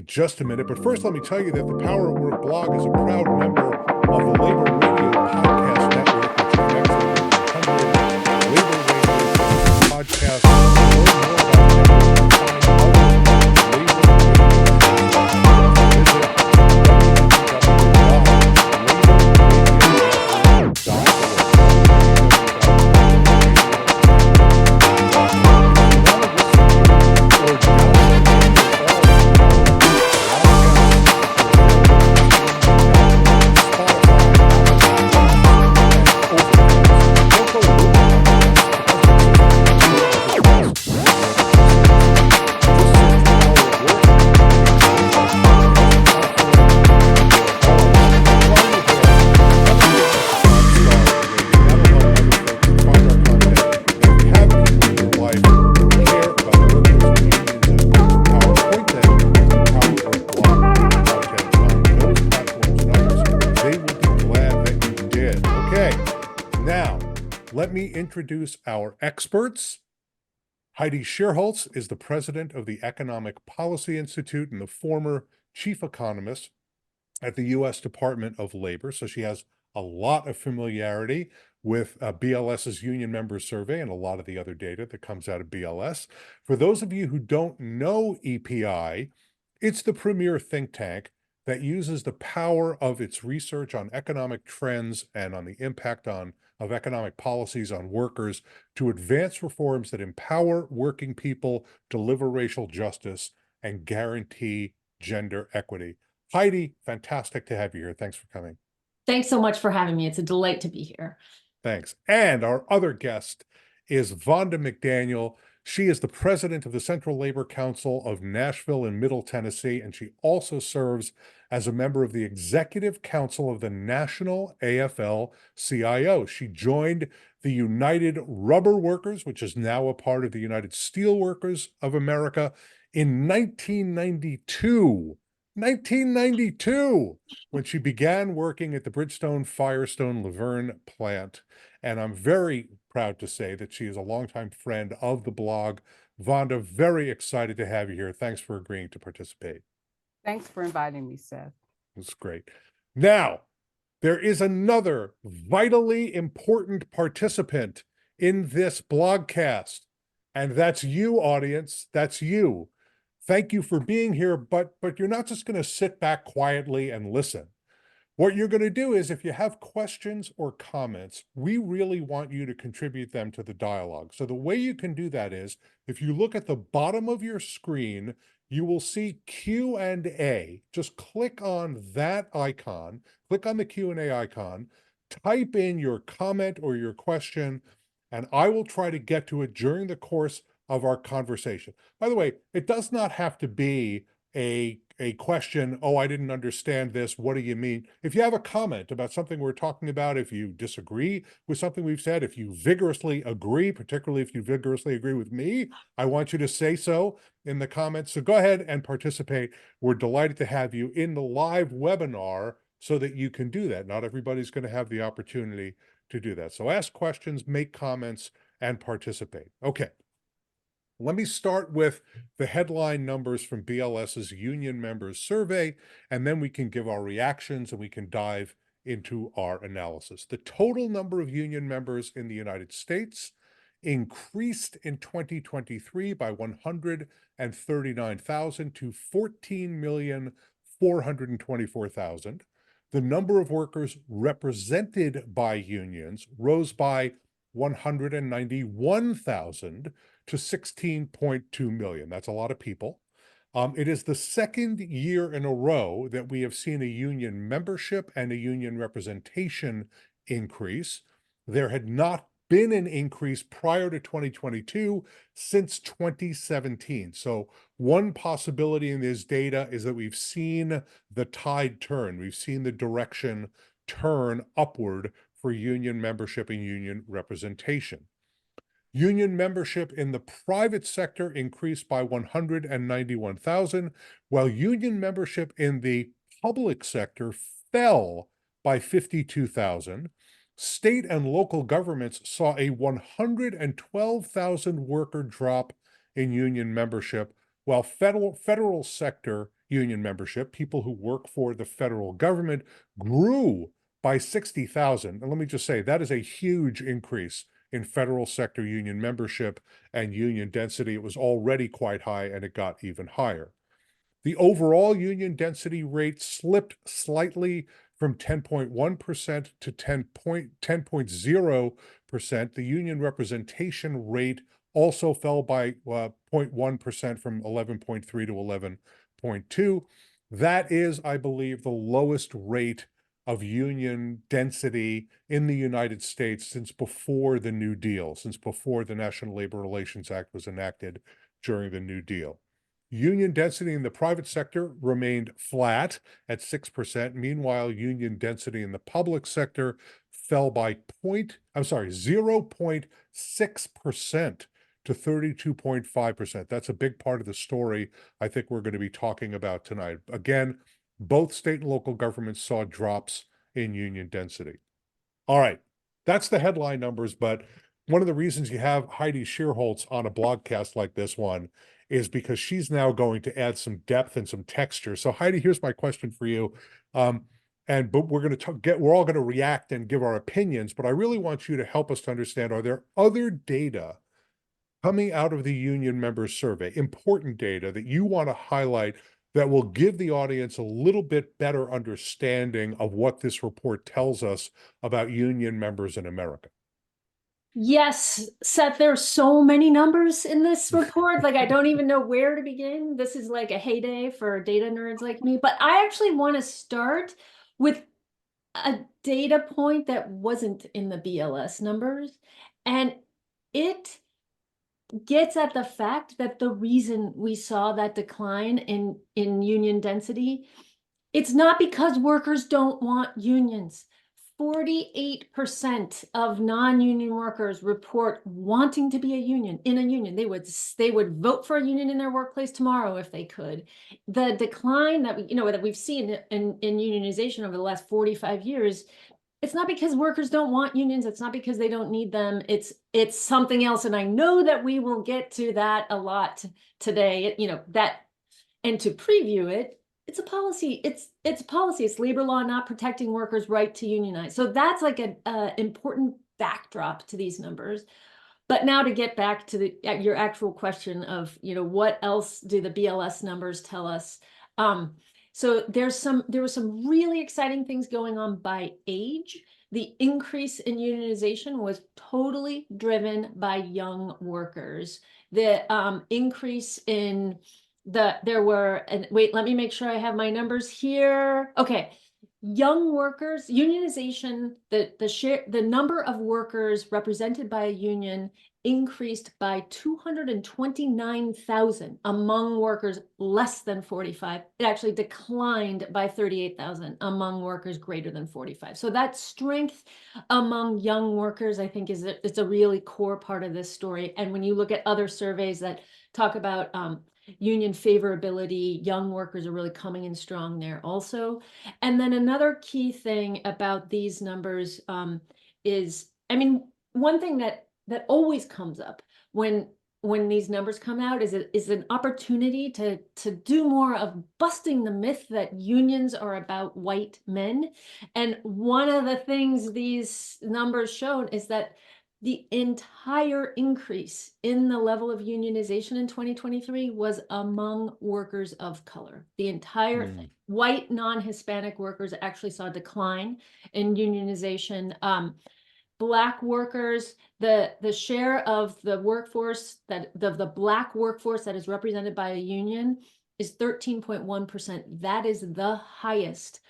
just a minute. But first, let me tell you that the Power at Work blog is a proud member of the Labor Radio Podcast Network, which connects over 100 labor radio podcasts. Learn more about introduce our experts. Heidi Shierholz is the president of the Economic Policy Institute and the former chief economist at the U.S. Department of Labor. So she has a lot of familiarity with BLS's union members survey and a lot of the other data that comes out of BLS. For those of you who don't know EPI, it's the premier think tank that uses the power of its research on economic trends and on the impact of economic policies on workers to advance reforms that empower working people, deliver racial justice, and guarantee gender equity. Heidi, fantastic to have you here. Thanks for coming. Thanks so much for having me. It's a delight to be here. Thanks. And our other guest is Vonda McDaniel. She is the president of the Central Labor Council of Nashville and Middle Tennessee, and she also serves as a member of the Executive Council of the National AFL-CIO. She joined the United Rubber Workers, which is now a part of the United Steelworkers of America, in 1992. 1992, when she began working at the Bridgestone Firestone Laverne plant. And I'm very proud to say that she is a longtime friend of the blog. Vonda, very excited to have you here. Thanks for agreeing to participate. Thanks for inviting me, Seth. That's great. Now, there is another vitally important participant in this blogcast, and that's you, audience. That's you. Thank you for being here, but you're not just going to sit back quietly and listen. What you're going to do is, if you have questions or comments, we really want you to contribute them to the dialogue. So the way you can do that is, if you look at the bottom of your screen, you will see Q&A. Just click on that icon, click on the Q&A icon, type in your comment or your question, and I will try to get to it during the course of our conversation. By the way, it does not have to be a question, oh, I didn't understand this, what do you mean? If you have a comment about something we're talking about, if you disagree with something we've said, if you vigorously agree, particularly if you vigorously agree with me, I want you to say so in the comments. So go ahead and participate. We're delighted to have you in the live webinar so that you can do that. Not everybody's going to have the opportunity to do that. So ask questions, make comments, and participate. Okay. Let me start with the headline numbers from BLS's union members survey, and then we can give our reactions and we can dive into our analysis. The total number of union members in the United States increased in 2023 by 139,000 to 14,424,000. The number of workers represented by unions rose by 191,000 to 16.2 million. That's a lot of people. It is the second year in a row that we have seen a union membership and a union representation increase. There had not been an increase prior to 2022 since 2017. So one possibility in this data is that we've seen the tide turn. We've seen the direction turn upward for union membership and union representation. Union membership in the private sector increased by 191,000, while union membership in the public sector fell by 52,000. State and local governments saw a 112,000 worker drop in union membership, while federal sector union membership, people who work for the federal government, grew by 60,000. And let me just say, that is a huge increase in federal sector union membership and union density. It was already quite high, and it got even higher. The overall union density rate slipped slightly from 10.1% to 10.0%. The union representation rate also fell by 0.1% from 11.3 to 11.2. That is, I believe, the lowest rate of union density in the United States since before the New Deal, since before the National Labor Relations Act was enacted during the New Deal. Union density in the private sector remained flat at 6%. Meanwhile, union density in the public sector fell by 0.6% to 32.5%. That's a big part of the story I think we're going to be talking about tonight. Again, both state and local governments saw drops in union density. All right, that's the headline numbers, but one of the reasons you have Heidi Shierholz on a blogcast like this one is because she's now going to add some depth and some texture. So Heidi, here's my question for you. But we're going to we're all going to react and give our opinions, but I really want you to help us to understand, are there other data coming out of the union members survey, important data that you want to highlight that will give the audience a little bit better understanding of what this report tells us about union members in America? Yes, Seth, there are so many numbers in this report. Like, I don't even know where to begin. This is like a heyday for data nerds like me. But I actually want to start with a data point that wasn't in the BLS numbers. And it gets at the fact that the reason we saw that decline in union density, it's not because workers don't want unions. 48% of non-union workers report wanting to be in a union. They would vote for a union in their workplace tomorrow if they could. The decline that we've seen in unionization over the last 45 years, it's not because workers don't want unions. It's not because they don't need them. It's something else. And I know that we will get to that a lot today, and to preview it, it's a policy. It's policy. It's labor law not protecting workers' right to unionize. So that's like an important backdrop to these numbers. But now to get back to your actual question of, what else do the BLS numbers tell us? So there were some really exciting things going on by age. The increase in unionization was totally driven by young workers. The increase in let me make sure I have my numbers here. Okay. Young workers, unionization, the number of workers represented by a union increased by 229,000 among workers less than 45. It actually declined by 38,000 among workers greater than 45. So that strength among young workers, I think, it's a really core part of this story. And when you look at other surveys that talk about union favorability, young workers are really coming in strong there also. And then another key thing about these numbers is, one thing that always comes up when these numbers come out is an opportunity to do more of busting the myth that unions are about white men. And one of the things these numbers showed is that the entire increase in the level of unionization in 2023 was among workers of color. The entire thing. White non-Hispanic workers actually saw a decline in unionization. Black workers, the share of the workforce the Black workforce that is represented by a union is 13.1%. That is the highest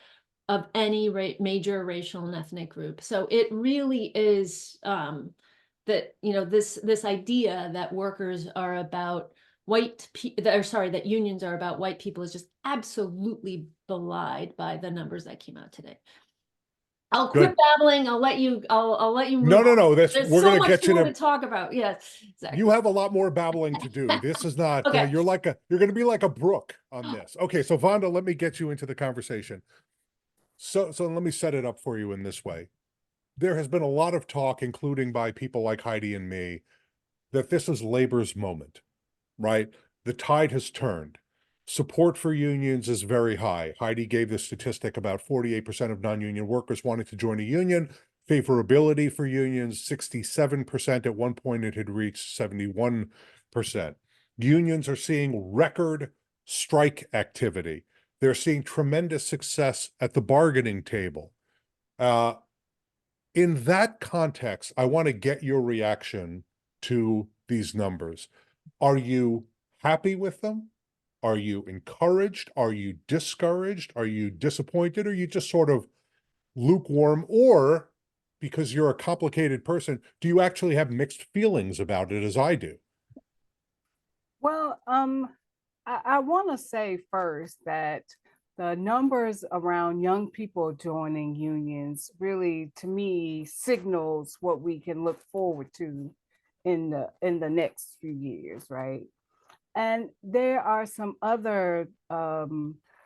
of any major racial and ethnic group. So it really is that this idea that workers are about that unions are about white people is just absolutely belied by the numbers that came out today. I'll quit babbling. I'll let you. I'll let you move. No. There's we're so going to much get you more to to talk about. Yes, exactly. You have a lot more babbling to do. This is not. Okay. You're going to be like a brook on this. Okay, so Vonda, let me get you into the conversation. So let me set it up for you in this way. There has been a lot of talk, including by people like Heidi and me, that this is labor's moment, right? The tide has turned. Support for unions is very high. Heidi gave the statistic about 48% of non-union workers wanting to join a union. Favorability for unions, 67%. At one point, it had reached 71%. Unions are seeing record strike activity. They're seeing tremendous success at the bargaining table. In that context, I want to get your reaction to these numbers. Are you happy with them? Are you encouraged? Are you discouraged? Are you disappointed? Or are you just sort of lukewarm? Or, because you're a complicated person, do you actually have mixed feelings about it as I do? Well, I want to say first that the numbers around young people joining unions really, to me, signals what we can look forward to in the next few years, right? And there are some other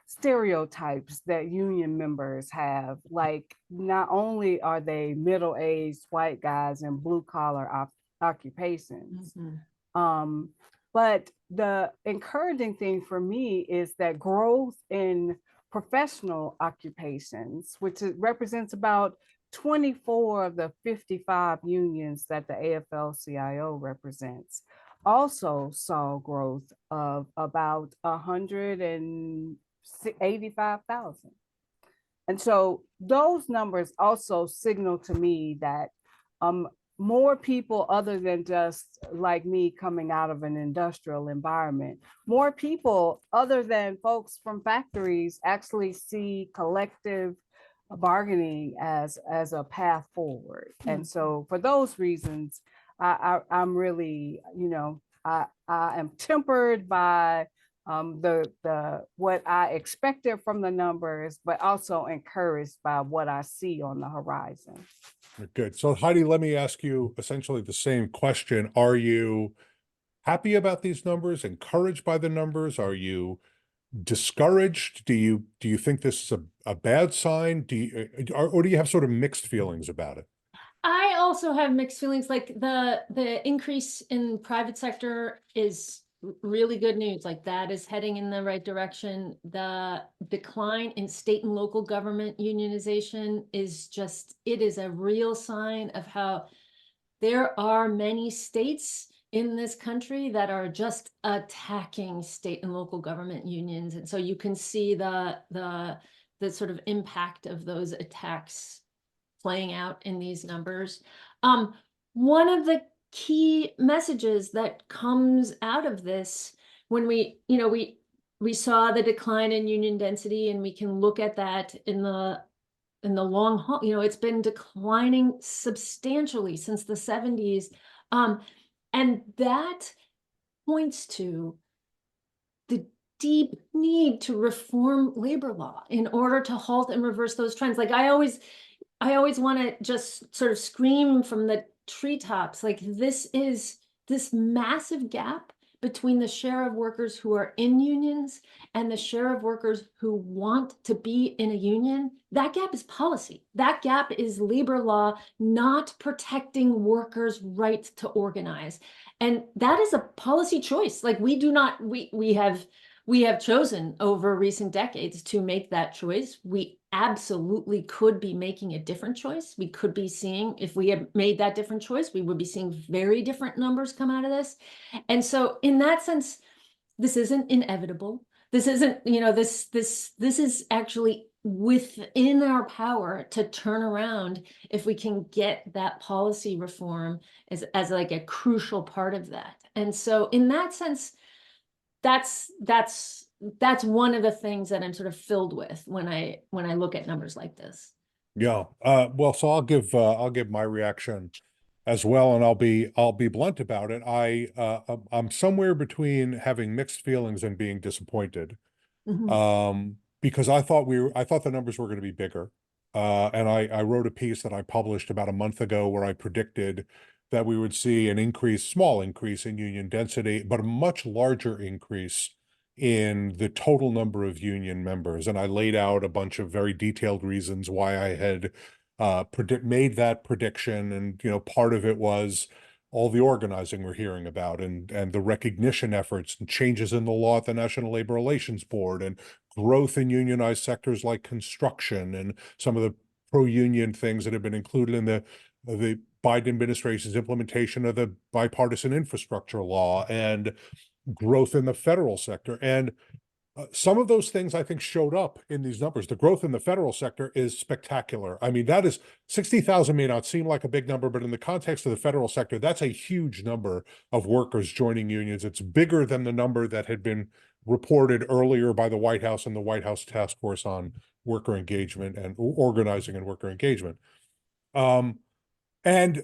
stereotypes that union members have, like not only are they middle-aged white guys in blue-collar occupations, but the encouraging thing for me is that growth in professional occupations, which represents about 24 of the 55 unions that the AFL-CIO represents, also saw growth of about 185,000. And so those numbers also signal to me that more people other than just like me coming out of an industrial environment, more people other than folks from factories actually see collective bargaining as a path forward. And so for those reasons, I'm really, I am tempered by the what I expected from the numbers, but also encouraged by what I see on the horizon. Good. So Heidi, let me ask you essentially the same question. Are you happy about these numbers, encouraged by the numbers? Are you discouraged? Do you think this is a bad sign? Or do you have sort of mixed feelings about it? I also have mixed feelings. Like the increase in private sector is really good news. Like that is heading in the right direction. The decline in state and local government unionization is just, it is a real sign of how there are many states in this country that are just attacking state and local government unions. And so you can see the sort of impact of those attacks playing out in these numbers. One of the key messages that comes out of this, when we saw the decline in union density, and we can look at that in the long haul, it's been declining substantially since the 70s. And that points to the deep need to reform labor law in order to halt and reverse those trends. Like I always want to just sort of scream from the treetops, like this massive gap between the share of workers who are in unions and the share of workers who want to be in a union. That gap is policy. That gap is labor law not protecting workers' right to organize. And that is a policy choice. Like we have chosen over recent decades to make that choice. We absolutely could be making a different choice. We could be seeing, if we had made that different choice, we would be seeing very different numbers come out of this. And so in that sense, this isn't inevitable. This isn't, this is actually within our power to turn around if we can get that policy reform as like a crucial part of that. And so in that sense, that's one of the things that I'm sort of filled with when I look at numbers like this. Yeah. Well, so I'll give my reaction as well, and I'll be blunt about it. I'm somewhere between having mixed feelings and being disappointed. Because I thought the numbers were going to be bigger. And I wrote a piece that I published about a month ago where I predicted that we would see small increase in union density, but a much larger increase in the total number of union members. And I laid out a bunch of very detailed reasons why I had made that prediction. And, part of it was all the organizing we're hearing about and the recognition efforts and changes in the law at the National Labor Relations Board and growth in unionized sectors like construction and some of the pro-union things that have been included in the Biden administration's implementation of the bipartisan infrastructure law and growth in the federal sector. And some of those things I think showed up in these numbers. The growth in the federal sector is spectacular. I mean, that is 60,000 may not seem like a big number, but in the context of the federal sector, that's a huge number of workers joining unions. It's bigger than the number that had been reported earlier by the White House and the White House Task Force on Worker Engagement and Organizing and Worker Engagement. And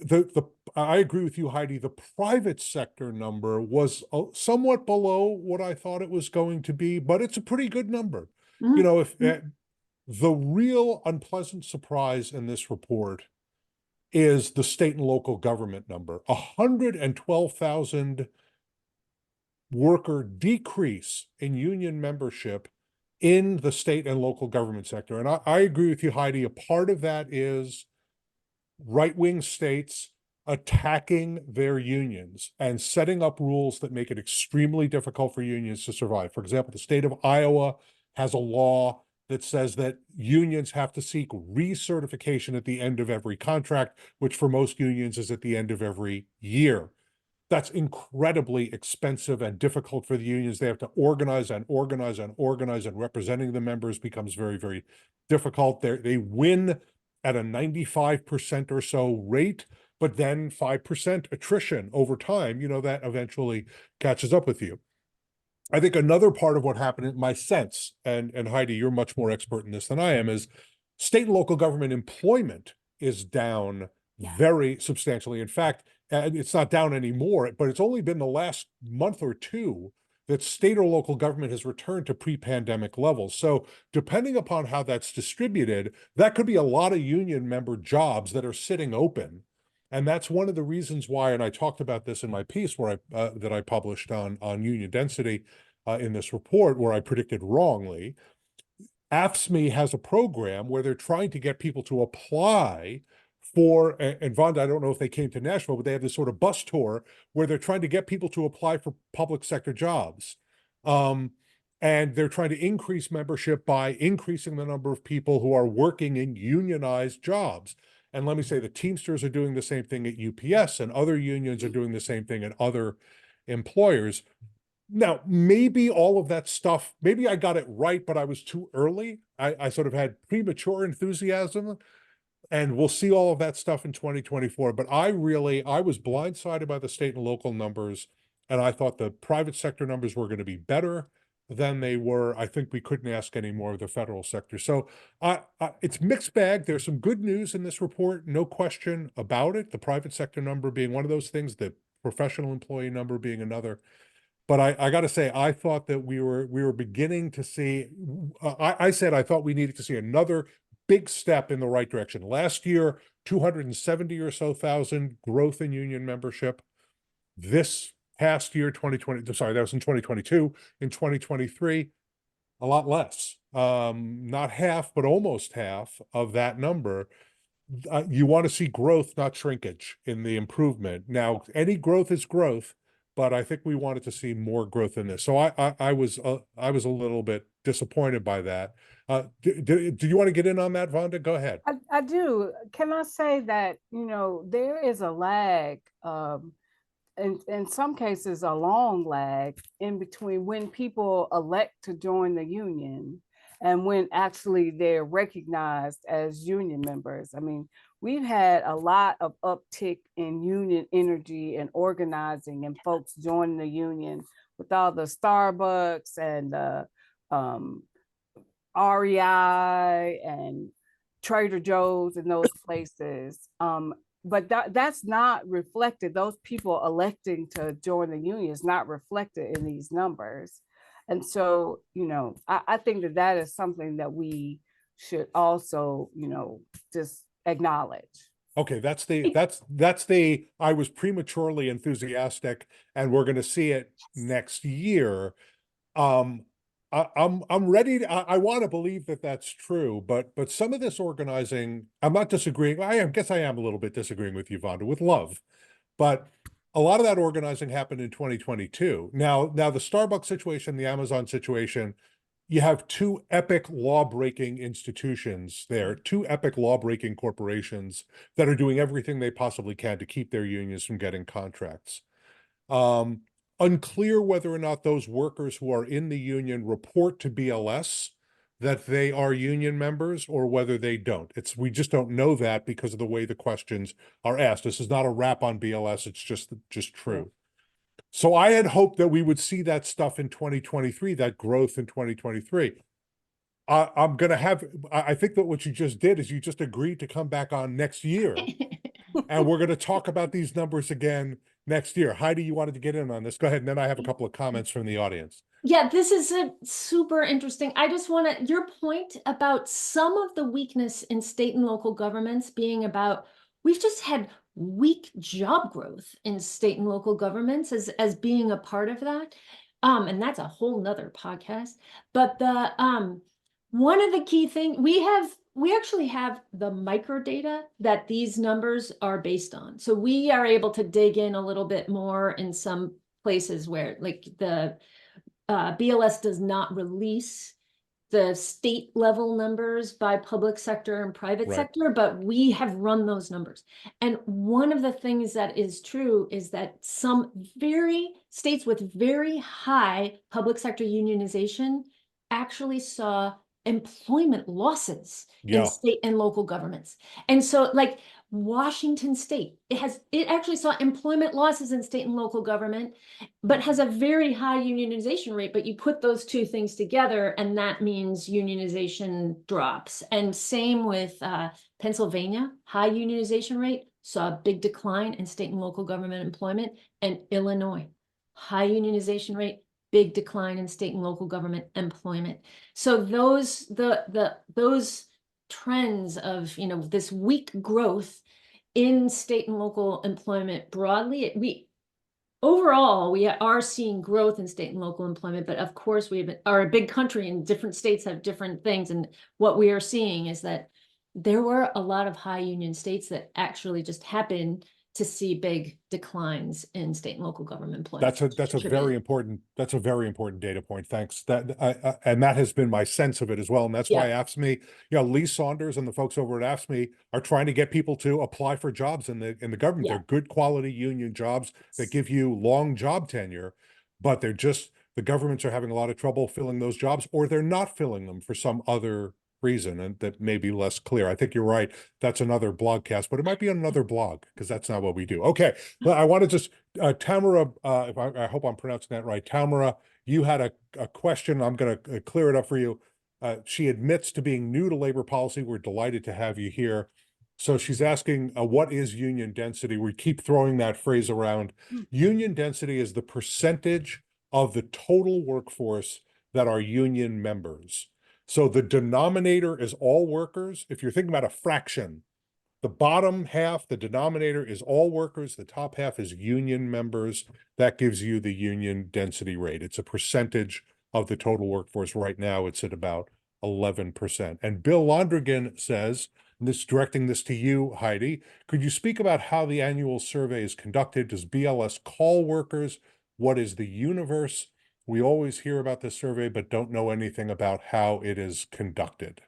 I agree with you, Heidi, the private sector number was somewhat below what I thought it was going to be, but it's a pretty good number. You know, if the real unpleasant surprise in this report is the state and local government number, 112,000 worker decrease in union membership in the state and local government sector. And I agree with you, Heidi, a part of that is right-wing states attacking their unions and setting up rules that make it extremely difficult for unions to survive. For example, the state of Iowa has a law that says that unions have to seek recertification at the end of every contract, which for most unions is at the end of every year. That's incredibly expensive and difficult for the unions. They have to organize and organize and organize, and representing the members becomes very, very difficult. They win at a 95% or so rate, but then 5% attrition over time, you know, that eventually catches up with you. I think another part of what happened, in my sense, and Heidi, you're much more expert in this than I am, is state and local government employment is down very substantially. In fact, it's not down anymore, but it's only been the last month or two that state or local government has returned to pre-pandemic levels. So depending upon how that's distributed, that could be a lot of union member jobs that are sitting open. And that's one of the reasons why, and I talked about this in my piece where that I published on union density in this report, where I predicted wrongly. AFSCME has a program where they're trying to get people to apply for, and Vonda, I don't know if they came to Nashville, but they have this sort of bus tour where they're trying to get people to apply for public sector jobs. And they're trying to increase membership by increasing the number of people who are working in unionized jobs. And let me say, the Teamsters are doing the same thing at UPS, and other unions are doing the same thing at other employers. Now, maybe all of that stuff, maybe I got it right, but I was too early. I sort of had premature enthusiasm. And we'll see all of that stuff in 2024. But I was blindsided by the state and local numbers. And I thought the private sector numbers were going to be better than they were. I think we couldn't ask any more of the federal sector. So it's mixed bag. There's some good news in this report, no question about it. The private sector number being one of those things, the professional employee number being another. But I got to say, I thought that we were beginning to see, I said I thought we needed to see another big step in the right direction. Last year, 270 or so thousand growth in union membership. This past year, 2020, sorry, that was in 2022. In 2023, a lot less. Not half, but almost half of that number. You want to see growth, not shrinkage in the improvement. Now, any growth is growth, but I think we wanted to see more growth in this. So I was a little bit disappointed by that. Do you want to get in on that, Vonda? Go ahead. I do. Can I say that, you know, there is a lag, in some cases, a long lag in between when people elect to join the union and when actually they're recognized as union members. I mean, we've had a lot of uptick in union energy and organizing and folks joining the union with all the Starbucks and REI and Trader Joe's and those places. But that's not reflected. Those people electing to join the union is not reflected in these numbers. And so, you know, I think that is something that we should also, you know, just acknowledge. Okay, that's I was prematurely enthusiastic, and we're going to see it next year. I'm ready to, I want to believe that that's true, but some of this organizing, I'm not disagreeing. I guess I am a little bit disagreeing with you, Vonda, with love, but a lot of that organizing happened in 2022. Now the Starbucks situation, the Amazon situation, you have two epic law-breaking institutions there, two epic law-breaking corporations that are doing everything they possibly can to keep their unions from getting contracts. Unclear whether or not those workers who are in the union report to BLS that they are union members or whether they don't. We just don't know that because of the way the questions are asked. This is not a rap on BLS, it's just true. So I had hoped that we would see that stuff in 2023, that growth in 2023. I think that what you just did is you just agreed to come back on next year and we're going to talk about these numbers again next year. Heidi, you wanted to get in on this. Go ahead. And then I have a couple of comments from the audience. Yeah, this is a super interesting. I just want to, your point about some of the weakness in state and local governments being about, we've just had weak job growth in state and local governments as being a part of that. And that's a whole nother podcast. But one of the key things we actually have the microdata that these numbers are based on. So we are able to dig in a little bit more in some places where like the BLS does not release the state level numbers by public sector and private sector, but we have run those numbers. And one of the things that is true is that some states with very high public sector unionization actually saw employment losses in state and local governments. And so like Washington State, it actually saw employment losses in state and local government, but has a very high unionization rate. But you put those two things together and that means unionization drops. And same with Pennsylvania, high unionization rate, saw a big decline in state and local government employment. And Illinois, high unionization rate, big decline in state and local government employment. So those trends of this weak growth in state and local employment broadly, we are seeing growth in state and local employment, but of course we are a big country and different states have different things. And what we are seeing is that there were a lot of high union states that actually just happened to see big declines in state and local government employment. That's a very important data point. Thanks. And that has been my sense of it as well. And that's why AFSCME, Lee Saunders and the folks over at AFSCME are trying to get people to apply for jobs in the government. They're good quality union jobs that give you long job tenure, but the governments are having a lot of trouble filling those jobs, or they're not filling them for some other reason, and that may be less clear. I think you're right. That's another blogcast, but it might be on another blog because that's not what we do. Okay, well, I want to just Tamara, I hope I'm pronouncing that right. Tamara, you had a question. I'm going to clear it up for you. She admits to being new to labor policy. We're delighted to have you here. So she's asking, what is union density? We keep throwing that phrase around. Union density is the percentage of the total workforce that are union members. So the denominator is all workers. If you're thinking about a fraction, the bottom half, the denominator is all workers. The top half is union members. That gives you the union density rate. It's a percentage of the total workforce. Right now, it's at about 11%. And Bill Londrigan says, directing this to you, Heidi, could you speak about how the annual survey is conducted? Does BLS call workers? What is the universe? We always hear about this survey, but don't know anything about how it is conducted.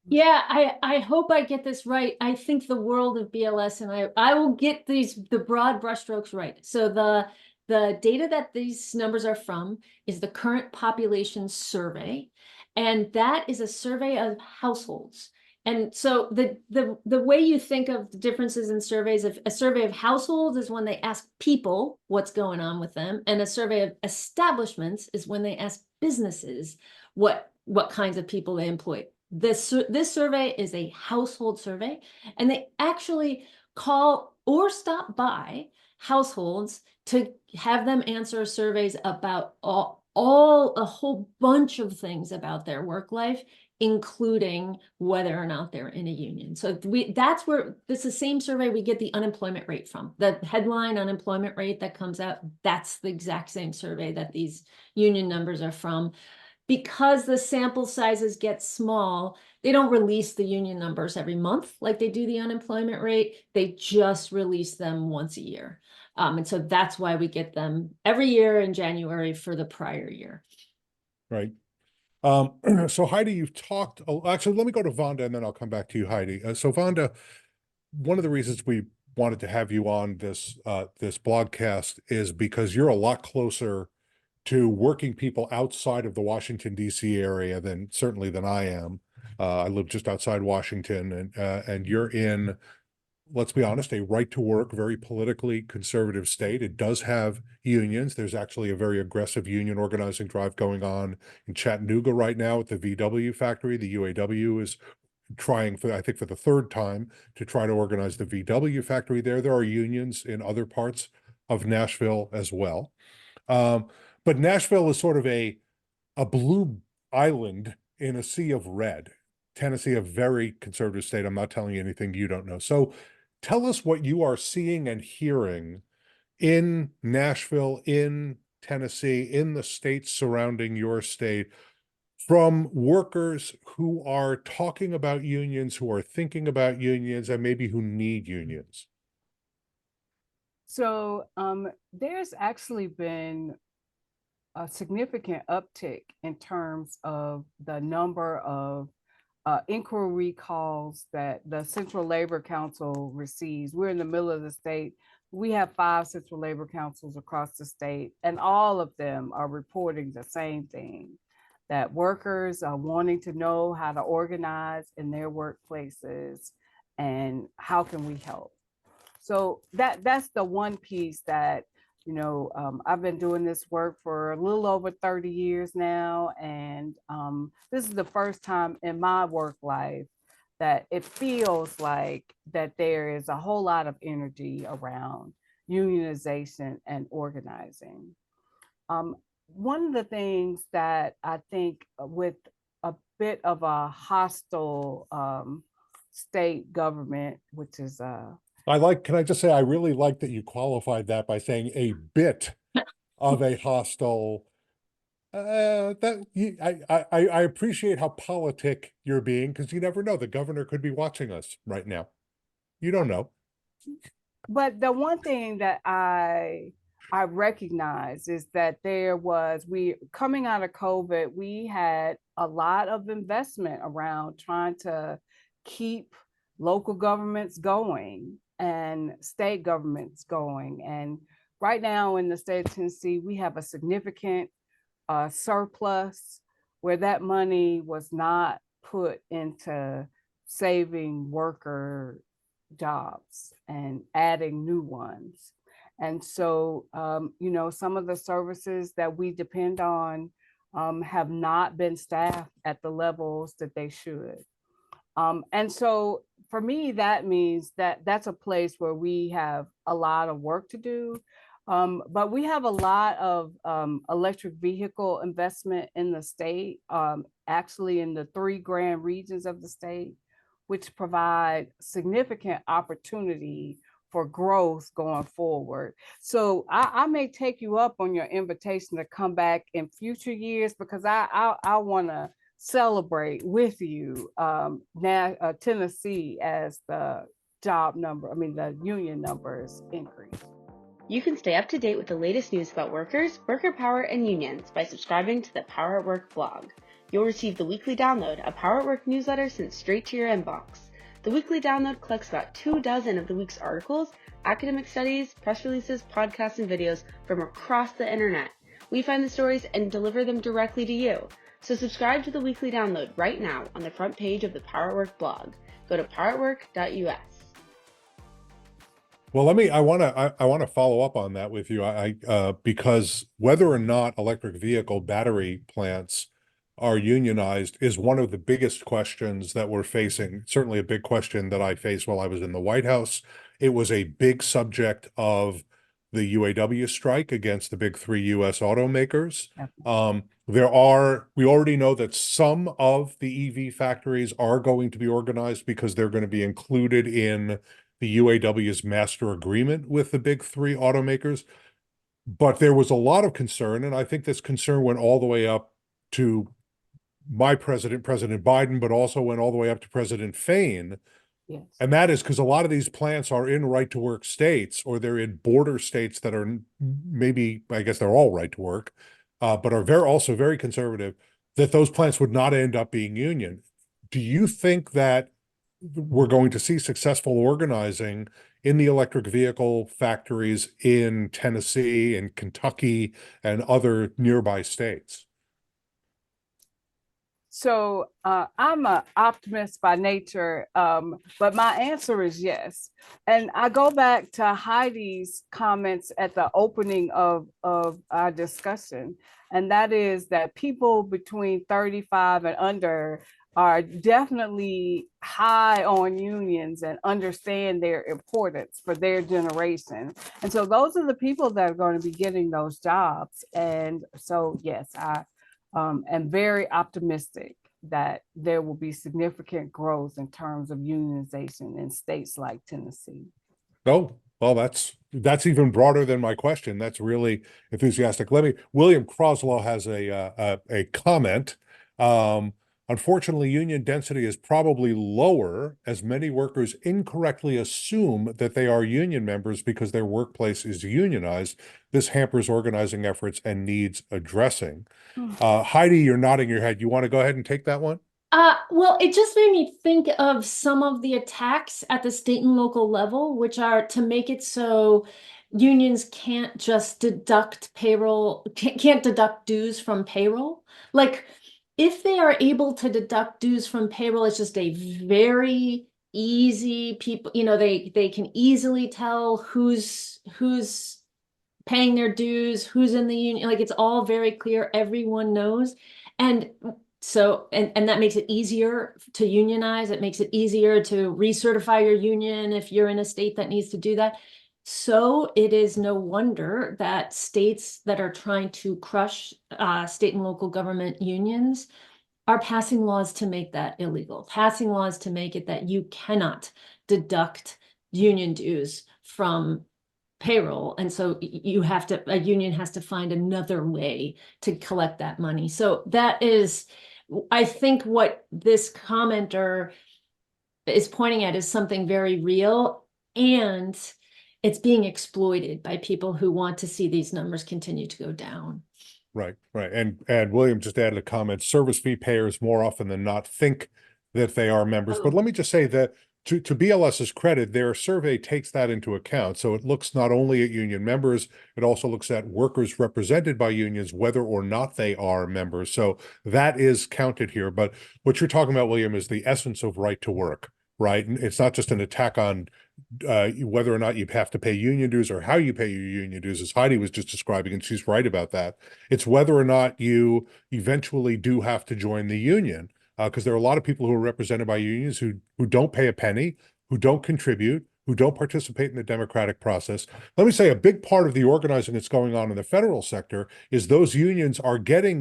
Yeah, I hope I get this right. I think the world of BLS, and I will get the broad brushstrokes right. So the data that these numbers are from is the current population survey, and that is a survey of households. And so the way you think of the differences in surveys, a survey of households is when they ask people what's going on with them, and a survey of establishments is when they ask businesses what kinds of people they employ. This survey is a household survey, and they actually call or stop by households to have them answer surveys about a whole bunch of things about their work life, including whether or not they're in a union. So that's where this is the same survey we get the unemployment rate from. The headline unemployment rate that comes out, that's the exact same survey that these union numbers are from. because the sample sizes get small, they don't release the union numbers every month like they do the unemployment rate. They just release them once a year. And so that's why we get them every year in January for the prior year. Right. So Heidi, you've talked, actually, let me go to Vonda and then I'll come back to you, Heidi. So Vonda, one of the reasons we wanted to have you on this blogcast is because you're a lot closer to working people outside of the Washington, D.C. area than I am. I live just outside Washington, and you're in, let's be honest, a right to work, very politically conservative state. It does have unions. There's actually a very aggressive union organizing drive going on in Chattanooga right now at the VW factory. The UAW is trying for, I think, for the third time to try to organize the VW factory there. There are unions in other parts of Nashville as well. But Nashville is sort of a blue island in a sea of red. Tennessee, a very conservative state. I'm not telling you anything you don't know. So tell us what you are seeing and hearing in Nashville, in Tennessee, in the states surrounding your state, from workers who are talking about unions, who are thinking about unions, and maybe who need unions. So there's actually been a significant uptick in terms of the number of inquiry calls that the Central Labor Council receives. We're in the middle of the state. We have 5 Central Labor Councils across the state, and all of them are reporting the same thing, that workers are wanting to know how to organize in their workplaces and how can we help. So that's the one piece that, I've been doing this work for a little over 30 years now. And this is the first time in my work life that it feels like that there is a whole lot of energy around unionization and organizing. One of the things that I think with a bit of a hostile state government, which is can I just say, I really like that you qualified that by saying a bit of a hostile, I appreciate how politic you're being, because you never know. The governor could be watching us right now. You don't know. But the one thing that I recognize is that coming out of COVID, we had a lot of investment around trying to keep local governments going and state governments going. And right now in the state of Tennessee, we have a significant surplus where that money was not put into saving worker jobs and adding new ones. And so, some of the services that we depend on have not been staffed at the levels that they should. And so for me, that means that that's a place where we have a lot of work to do. But we have a lot of electric vehicle investment in the state, actually in the 3 grand regions of the state, which provide significant opportunity for growth going forward. So I may take you up on your invitation to come back in future years, because I want to celebrate with you Tennessee as the union numbers increase. You can stay up to date with the latest news about workers, worker power, and unions by subscribing to the Power at Work blog. You'll receive the weekly download, a Power at Work newsletter sent straight to your inbox. The weekly download collects about 24 of the week's articles, academic studies, press releases, podcasts, and videos from across the internet. We find the stories and deliver them directly to you. So subscribe to the weekly download right now on the front page of the Power at Work blog. Go to poweratwork.us. Well, I want to follow up on that with you. Because whether or not electric vehicle battery plants are unionized is one of the biggest questions that we're facing. Certainly a big question that I faced while I was in the White House. It was a big subject of the UAW strike against the big 3 U.S. automakers. We already know that some of the EV factories are going to be organized because they're going to be included in the UAW's master agreement with the big 3 automakers. But there was a lot of concern, and I think this concern went all the way up to my president, President Biden, but also went all the way up to President Fain. Yes. And that is because a lot of these plants are in right to work states, or they're in border states that are maybe, I guess they're all right to work, but are also very conservative, that those plants would not end up being union. Do you think that we're going to see successful organizing in the electric vehicle factories in Tennessee and Kentucky and other nearby states? So I'm an optimist by nature, but my answer is yes. And I go back to Heidi's comments at the opening of our discussion, and that is that people between 35 and under are definitely high on unions and understand their importance for their generation. And so those are the people that are going to be getting those jobs. And so, yes, I am very optimistic that there will be significant growth in terms of unionization in states like Tennessee. Oh, well, that's even broader than my question. That's really enthusiastic. William Croslow has a comment. Unfortunately, union density is probably lower as many workers incorrectly assume that they are union members because their workplace is unionized. This hampers organizing efforts and needs addressing. Heidi, you're nodding your head. You want to go ahead and take that one? Well, it just made me think of some of the attacks at the state and local level, which are to make it so unions can't just deduct can't deduct dues from payroll. Like, if they are able to deduct dues from payroll, it's just a very easy people, they can easily tell who's paying their dues, who's in the union. Like, it's all very clear. Everyone knows. And so, and that makes it easier to unionize. It makes it easier to recertify your union if you're in a state that needs to do that. So it is no wonder that states that are trying to crush state and local government unions are passing laws to make that illegal, passing laws to make it that you cannot deduct union dues from payroll. And so a union has to find another way to collect that money. So that is, I think, what this commenter is pointing at is something very real, and it's being exploited by people who want to see these numbers continue to go down. Right. And William just added a comment, service fee payers more often than not think that they are members. But let me just say that to BLS's credit, their survey takes that into account. So it looks not only at union members, it also looks at workers represented by unions, whether or not they are members. So that is counted here. But what you're talking about, William, is the essence of right to work, right? And it's not just an attack on whether or not you have to pay union dues or how you pay your union dues, as Heidi was just describing, and she's right about that. It's whether or not you eventually do have to join the union, because there are a lot of people who are represented by unions who don't pay a penny, who don't contribute, who don't participate in the democratic process. Let me say a big part of the organizing that's going on in the federal sector is those unions are getting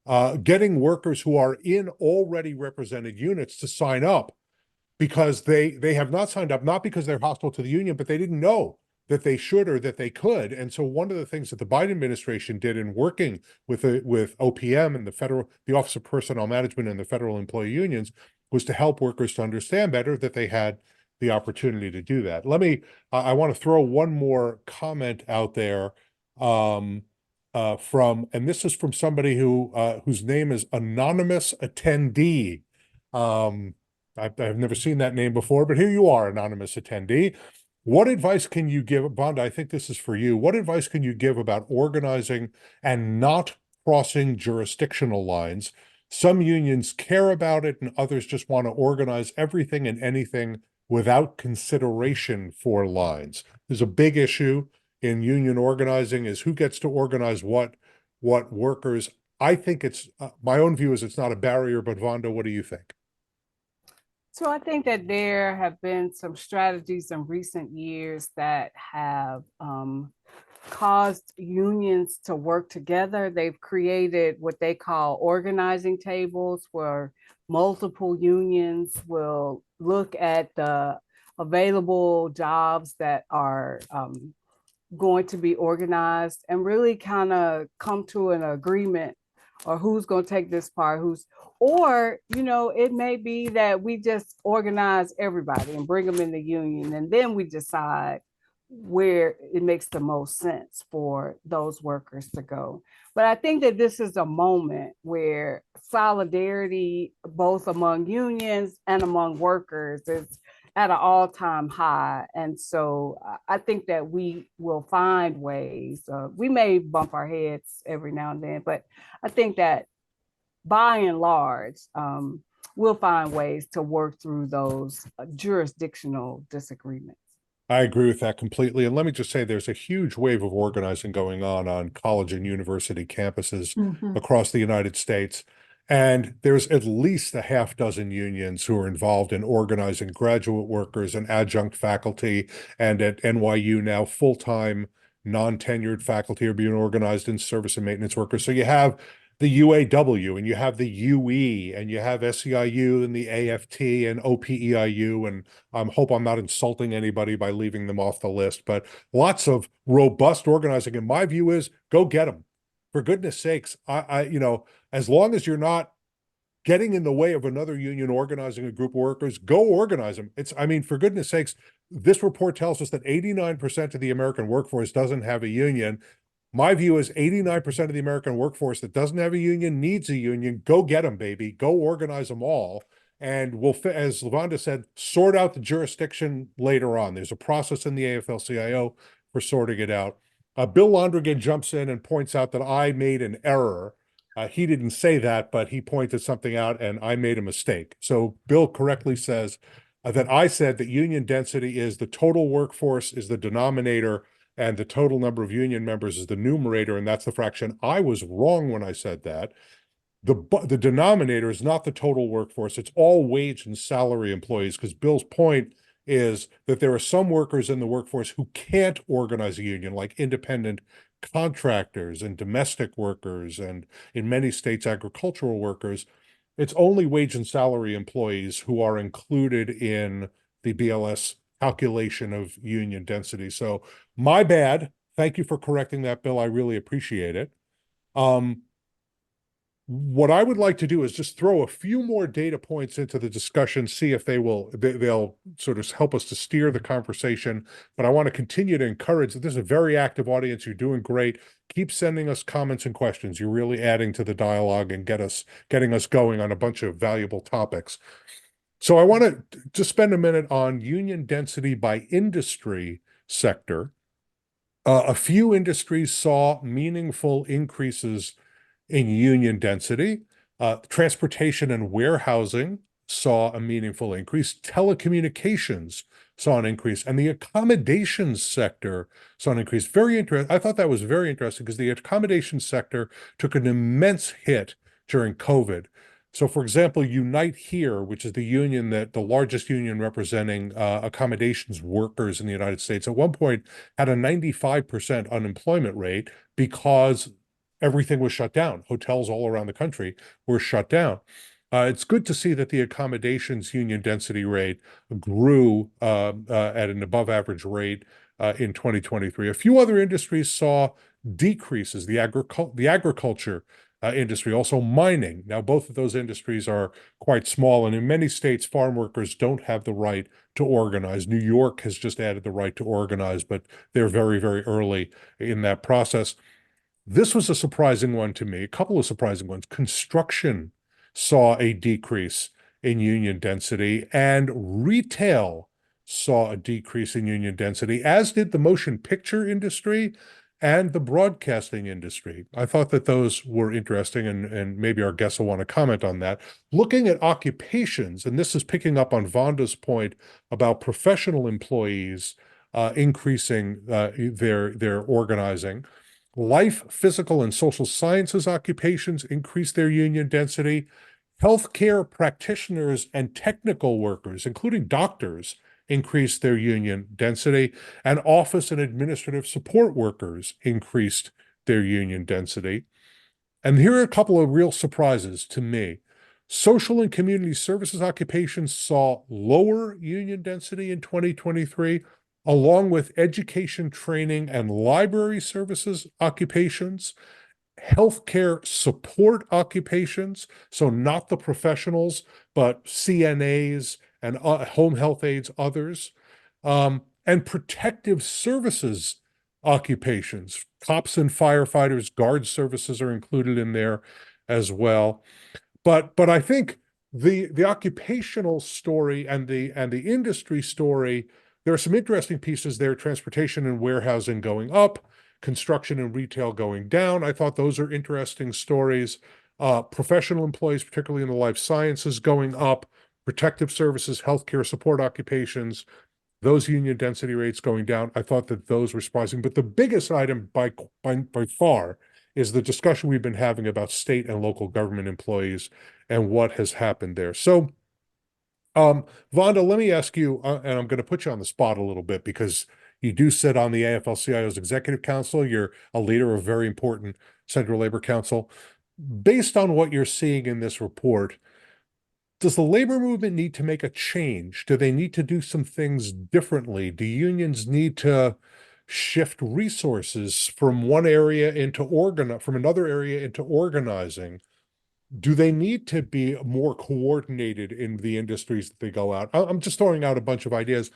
workers who are in already represented units to sign up, because they have not signed up, not because they're hostile to the union, but they didn't know that they should or that they could. And so one of the things that the Biden administration did in working with OPM and the Office of Personnel Management and the federal employee unions was to help workers to understand better that they had the opportunity to do that. I want to throw one more comment out there and this is from somebody whose name is Anonymous Attendee. I've never seen that name before, but here you are, anonymous attendee. What advice can you give, Vonda? I think this is for you. What advice can you give about organizing and not crossing jurisdictional lines? Some unions care about it, and others just want to organize everything and anything without consideration for lines. There's a big issue in union organizing, is who gets to organize what workers. I think it's my own view is it's not a barrier, but Vonda, what do you think? So I think that there have been some strategies in recent years that have caused unions to work together. They've created what they call organizing tables, where multiple unions will look at the available jobs that are going to be organized and really kind of come to an agreement or who's going to take this part, or, it may be that we just organize everybody and bring them in the union, and then we decide where it makes the most sense for those workers to go. But I think that this is a moment where solidarity, both among unions and among workers, is at an all-time high. And so I think that we will find ways. We may bump our heads every now and then, but I think that by and large, we'll find ways to work through those jurisdictional disagreements. I agree with that completely. And let me just say, there's a huge wave of organizing going on college and university campuses across the United States. And there's at least a half dozen unions who are involved in organizing graduate workers and adjunct faculty. And at NYU now, full-time, non-tenured faculty are being organized in service and maintenance workers. So you have the UAW, and you have the UE, and you have SEIU and the AFT and OPEIU, and I hope I'm not insulting anybody by leaving them off the list, but lots of robust organizing. And my view is, go get them. For goodness sakes, as long as you're not getting in the way of another union organizing a group of workers, go organize them. For goodness sakes, this report tells us that 89% of the American workforce doesn't have a union. My view is 89% of the American workforce that doesn't have a union needs a union. Go get them, baby. Go organize them all. And we'll, as Vonda said, sort out the jurisdiction later on. There's a process in the AFL-CIO for sorting it out. Bill Londrigan jumps in and points out that I made an error. He didn't say that, but he pointed something out and I made a mistake. So Bill correctly says that I said that union density is the total workforce is the denominator and the total number of union members is the numerator, and that's the fraction. I was wrong when I said that. The denominator is not the total workforce. It's all wage and salary employees, because Bill's point is that there are some workers in the workforce who can't organize a union, like independent contractors and domestic workers, and in many states, agricultural workers. It's only wage and salary employees who are included in the BLS calculation of union density. So my bad. Thank you for correcting that, Bill. I really appreciate it. What I would like to do is just throw a few more data points into the discussion, see if they'll sort of help us to steer the conversation. But I want to continue to encourage that this is a very active audience. You're doing great. Keep sending us comments and questions. You're really adding to the dialogue and getting us going on a bunch of valuable topics. So I want to just spend a minute on union density by industry sector. A few industries saw meaningful increases in union density. Transportation and warehousing saw a meaningful increase. Telecommunications saw an increase, and the accommodations sector saw an increase. Very interesting. I thought that was very interesting because the accommodations sector took an immense hit during COVID. So, for example, Unite Here, which is the union the largest union representing accommodations workers in the United States, at one point had a 95% unemployment rate because everything was shut down. Hotels all around the country were shut down. It's good to see that the accommodations union density rate grew at an above average rate in 2023. A few other industries saw decreases. The agriculture industry, also mining. Now, both of those industries are quite small, and in many states, farm workers don't have the right to organize. New York has just added the right to organize, but they're very, very early in that process. This was a surprising one to me, a couple of surprising ones. Construction saw a decrease in union density, and retail saw a decrease in union density, as did the motion picture industry and the broadcasting industry. I thought that those were interesting, and maybe our guests will want to comment on that. Looking at occupations, and this is picking up on Vonda's point about professional employees increasing their organizing. Life, physical, and social sciences occupations increase their union density. Healthcare practitioners and technical workers, including doctors, increased their union density, and office and administrative support workers increased their union density. And here are a couple of real surprises to me. Social and community services occupations saw lower union density in 2023, along with education, training, and library services occupations. healthcare support occupations, so not the professionals, but CNAs and home health aides, others, and protective services occupations. Cops and firefighters, guard services are included in there as well. But I think the occupational story and the industry story, there are some interesting pieces there. Transportation and warehousing going up, construction and retail going down. I thought those are interesting stories. Professional employees, particularly in the life sciences, going up, protective services, healthcare support occupations, those union density rates going down. I thought that those were surprising. But the biggest item by far is the discussion we've been having about state and local government employees and what has happened there. So, Vonda, let me ask you, and I'm going to put you on the spot a little bit because you do sit on the AFL-CIO's Executive Council. You're a leader of a very important Central Labor Council. Based on what you're seeing in this report, does the labor movement need to make a change? Do they need to do some things differently? Do unions need to shift resources from one area into from another area into organizing? Do they need to be more coordinated in the industries that they go out? I'm just throwing out a bunch of ideas.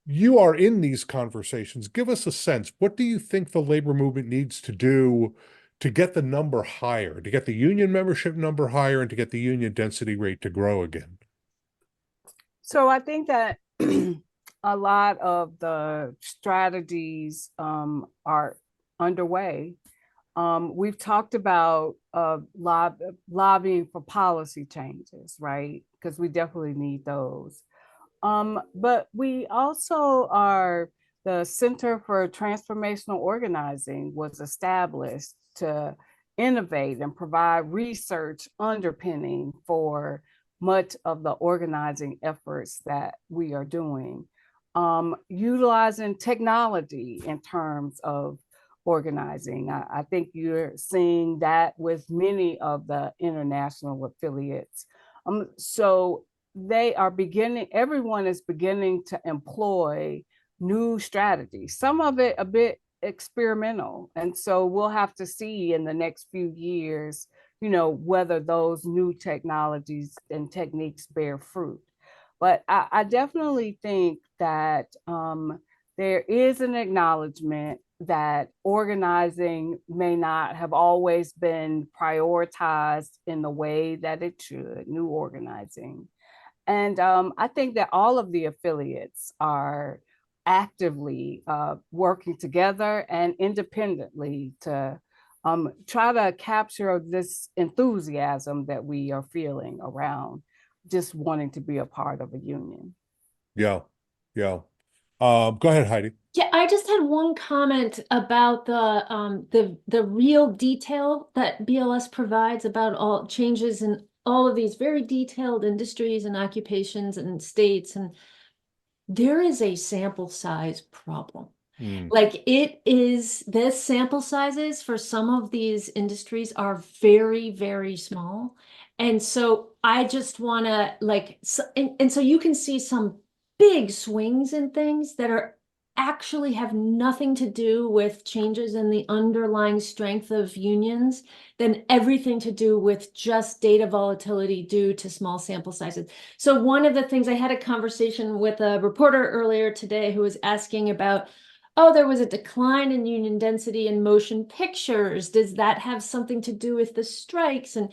You are in these conversations. Give us a sense. What do you think the labor movement needs to do to get the number higher, to get the union membership number higher, and to get the union density rate to grow again? So I think that a lot of the strategies are underway. We've talked about lobbying for policy changes, right? Because we definitely need those. But we also the Center for Transformational Organizing was established to innovate and provide research underpinning for much of the organizing efforts that we are doing. Utilizing technology in terms of organizing. I think you're seeing that with many of the international affiliates. So they are everyone is beginning to employ new strategies, some of it a bit experimental. And so we'll have to see in the next few years, whether those new technologies and techniques bear fruit. But I definitely think that there is an acknowledgement that organizing may not have always been prioritized in the way that it should, new organizing. And I think that all of the affiliates are actively working together and independently to try to capture this enthusiasm that we are feeling around just wanting to be a part of a union. Yeah. Go ahead, Heidi. Yeah, I just had one comment about the real detail that BLS provides about all changes in all of these very detailed industries and occupations and states, and there is a sample size problem. Like the sample sizes for some of these industries are very, very small. And so I just want to and so you can see some big swings in things that are actually have nothing to do with changes in the underlying strength of unions, than everything to do with just data volatility due to small sample sizes. So one of the things, I had a conversation with a reporter earlier today who was asking about, there was a decline in union density in motion pictures. Does that have something to do with the strikes? And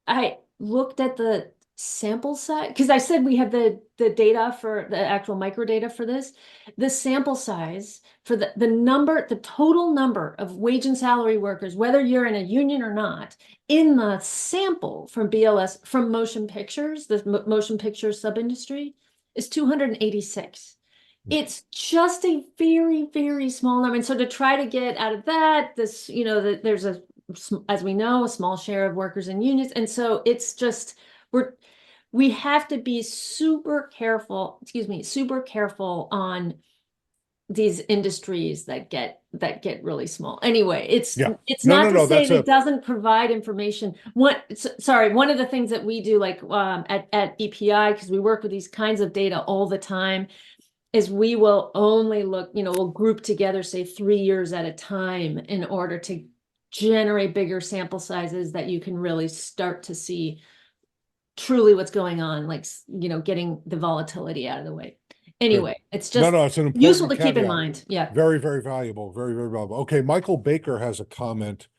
I looked at the sample size, because I said we have the data for the actual microdata for this. The sample size for the total number of wage and salary workers, whether you're in a union or not, in the sample from BLS, from motion pictures, the motion picture sub-industry, is 286. It's just a very, very small number. And so to try to get out of that, there's as we know, a small share of workers in unions. And so it's just, we have to be super careful on these industries that get really small. Anyway, it's not to say that it doesn't provide information. One of the things that we do, like at BPI, because we work with these kinds of data all the time, is we will only look, we'll group together, say 3 years at a time, in order to generate bigger sample sizes that you can really start to see truly what's going on, like, getting the volatility out of the way. Anyway, it's just No, it's an useful important to keep in caveat. mind. Yeah. Very, very valuable. Very, very valuable. Okay, Michael Baker has a comment.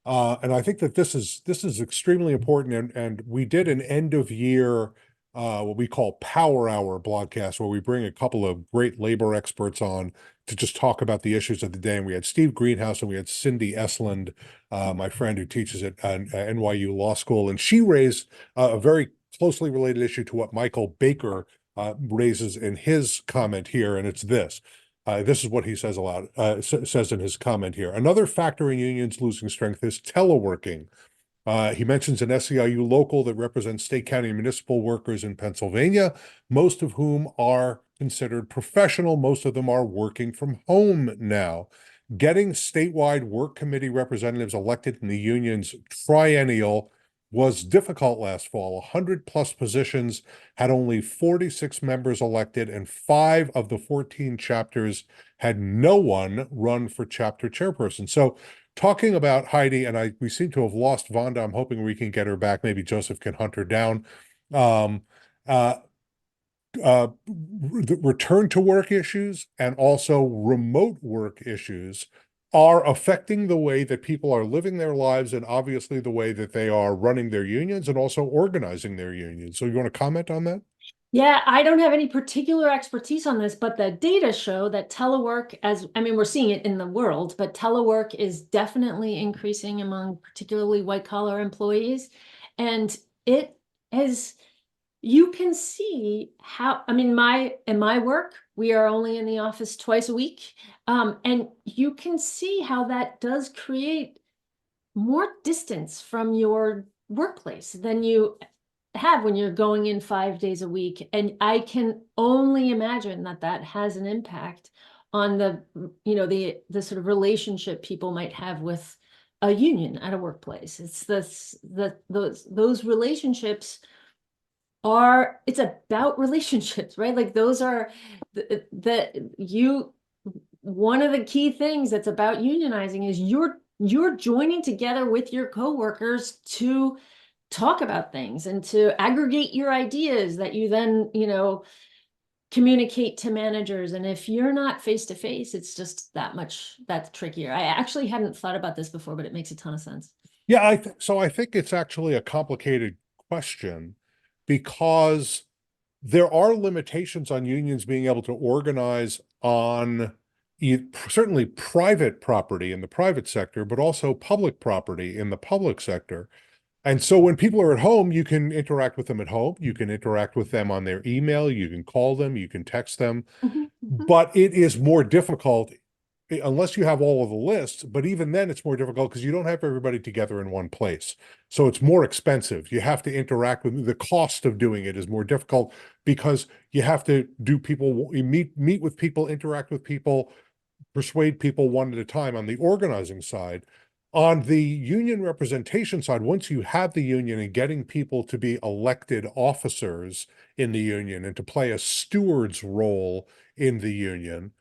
And I think that this is extremely important. And we did an end of year what we call Power Hour blogcast, where we bring a couple of great labor experts on to just talk about the issues of the day. And we had Steve Greenhouse and we had Cindy Esland, my friend who teaches at NYU Law School, and she raised a very closely related issue to what Michael Baker raises in his comment here, and it's this. This is what he says says in his comment here. Another factor in unions losing strength is teleworking. He mentions an SEIU local that represents state, county, and municipal workers in Pennsylvania, most of whom are considered professional. Most of them are working from home now. Getting statewide work committee representatives elected in the union's triennial was difficult last fall. 100+ positions had only 46 members elected, and 5 of the 14 chapters had no one run for chapter chairperson. So talking about Heidi, and we seem to have lost Vonda. I'm hoping we can get her back. Maybe Joseph can hunt her down. The return to work issues and also remote work issues are affecting the way that people are living their lives, and obviously the way that they are running their unions and also organizing their unions. So you want to comment on that? Yeah, I don't have any particular expertise on this, but the data show that telework, we're seeing it in the world, but telework is definitely increasing among particularly white collar employees. And it is, you can see how, in my work, we are only in the office twice a week. And you can see how that does create more distance from your workplace than you have when you're going in 5 days a week. And I can only imagine that that has an impact on the sort of relationship people might have with a union at a workplace. It's those relationships it's about relationships, right? Like those are one of the key things that's about unionizing is you're joining together with your coworkers to talk about things and to aggregate your ideas that you then, communicate to managers. And if you're not face to face, it's just that's trickier. I actually hadn't thought about this before, but it makes a ton of sense. Yeah, I think it's actually a complicated question, because there are limitations on unions being able to organize on certainly private property in the private sector, but also public property in the public sector. And so when people are at home, you can interact with them at home. You can interact with them on their email. You can call them. You can text them. But it is more difficult unless you have all of the lists. But even then, it's more difficult because you don't have everybody together in one place. So it's more expensive. You have to interact with the cost of doing it is more difficult because you have to meet with people, interact with people, persuade people one at a time on the organizing side. On the union representation side, once you have the union and getting people to be elected officers in the union and to play a steward's role in the union,